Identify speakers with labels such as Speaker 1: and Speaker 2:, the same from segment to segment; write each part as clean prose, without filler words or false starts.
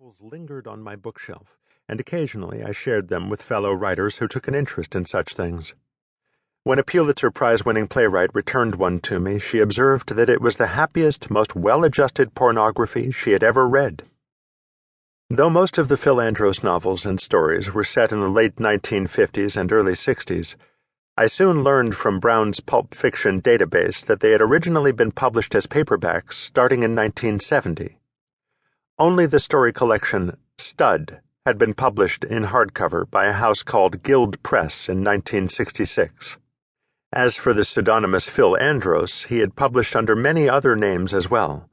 Speaker 1: novels lingered on my bookshelf, and occasionally I shared them with fellow writers who took an interest in such things. When a Pulitzer Prize-winning playwright returned one to me, she observed that it was the happiest, most well-adjusted pornography she had ever read. Though most of the Phil Andros novels and stories were set in the late 1950s and early 60s, I soon learned from Brown's Pulp Fiction database that they had originally been published as paperbacks starting in 1970. Only the story collection Stud had been published in hardcover by a house called Guild Press in 1966. As for the pseudonymous Phil Andros, he had published under many other names as well: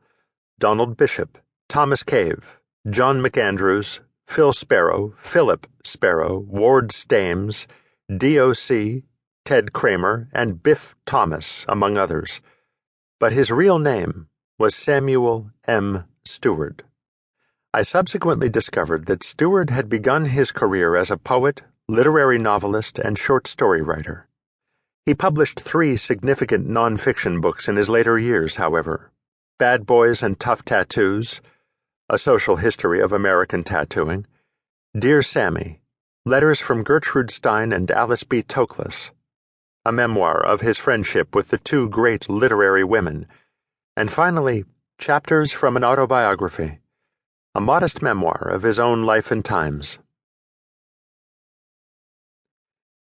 Speaker 1: Donald Bishop, Thomas Cave, John McAndrews, Phil Sparrow, Philip Sparrow, Ward Stames, D.O.C., Ted Kramer, and Biff Thomas, among others. But his real name was Samuel M. Steward. I subsequently discovered that Steward had begun his career as a poet, literary novelist, and short story writer. He published 3 significant non-fiction books in his later years, however: Bad Boys and Tough Tattoos, A Social History of American Tattooing, Dear Sammy, Letters from Gertrude Stein and Alice B. Toklas, a memoir of his friendship with the 2 great literary women, and finally, Chapters from an Autobiography, a modest memoir of his own life and times.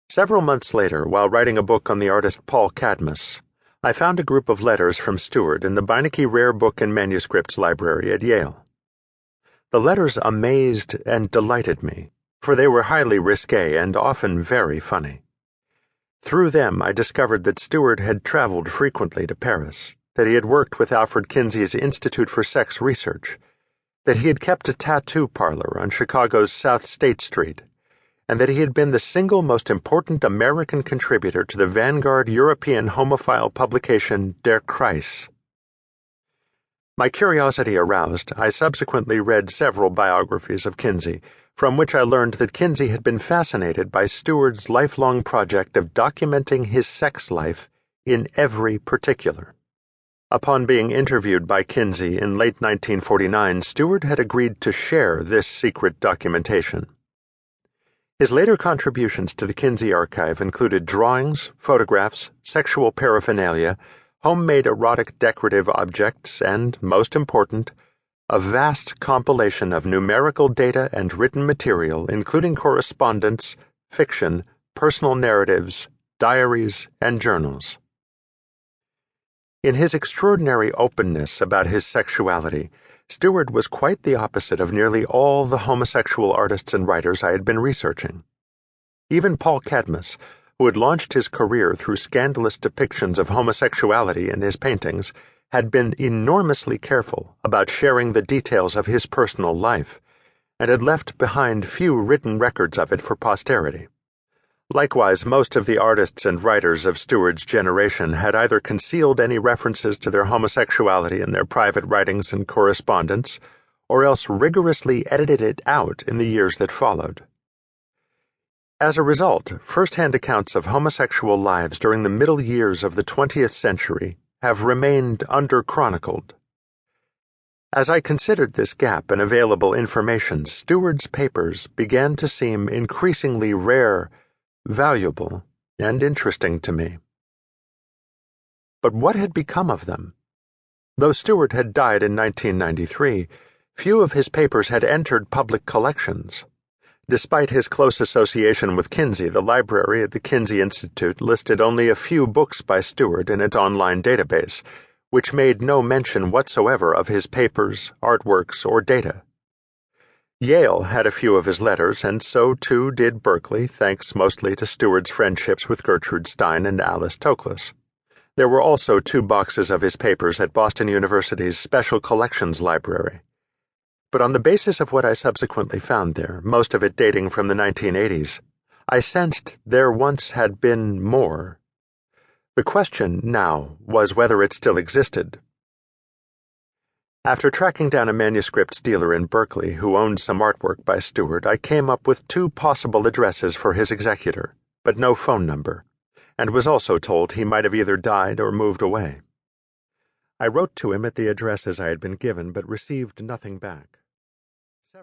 Speaker 1: Several months later, while writing a book on the artist Paul Cadmus, I found a group of letters from Steward in the Beinecke Rare Book and Manuscripts Library at Yale. The letters amazed and delighted me, for they were highly risque and often very funny. Through them, I discovered that Steward had traveled frequently to Paris, that he had worked with Alfred Kinsey's Institute for Sex Research, that he had kept a tattoo parlor on Chicago's South State Street, and that he had been the single most important American contributor to the vanguard European homophile publication Der Kreis. My curiosity aroused, I subsequently read several biographies of Kinsey, from which I learned that Kinsey had been fascinated by Steward's lifelong project of documenting his sex life in every particular. Upon being interviewed by Kinsey in late 1949, Steward had agreed to share this secret documentation. His later contributions to the Kinsey archive included drawings, photographs, sexual paraphernalia, homemade erotic decorative objects, and, most important, a vast compilation of numerical data and written material, including correspondence, fiction, personal narratives, diaries, and journals. In his extraordinary openness about his sexuality, Steward was quite the opposite of nearly all the homosexual artists and writers I had been researching. Even Paul Cadmus, who had launched his career through scandalous depictions of homosexuality in his paintings, had been enormously careful about sharing the details of his personal life, and had left behind few written records of it for posterity. Likewise, most of the artists and writers of Steward's generation had either concealed any references to their homosexuality in their private writings and correspondence, or else rigorously edited it out in the years that followed. As a result, first-hand accounts of homosexual lives during the middle years of the 20th century have remained under-chronicled. As I considered this gap in available information, Steward's papers began to seem increasingly rare, valuable, and interesting to me. But what had become of them? Though Steward had died in 1993, few of his papers had entered public collections. Despite his close association with Kinsey, the library at the Kinsey Institute listed only a few books by Steward in its online database, which made no mention whatsoever of his papers, artworks, or data. Yale had a few of his letters, and so too did Berkeley, thanks mostly to Steward's friendships with Gertrude Stein and Alice Toklas. There were also 2 boxes of his papers at Boston University's Special Collections Library. But on the basis of what I subsequently found there, most of it dating from the 1980s, I sensed there once had been more. The question now was whether it still existed. After tracking down a manuscripts dealer in Berkeley who owned some artwork by Steward, I came up with 2 possible addresses for his executor, but no phone number, and was also told he might have either died or moved away. I wrote to him at the addresses I had been given, but received nothing back.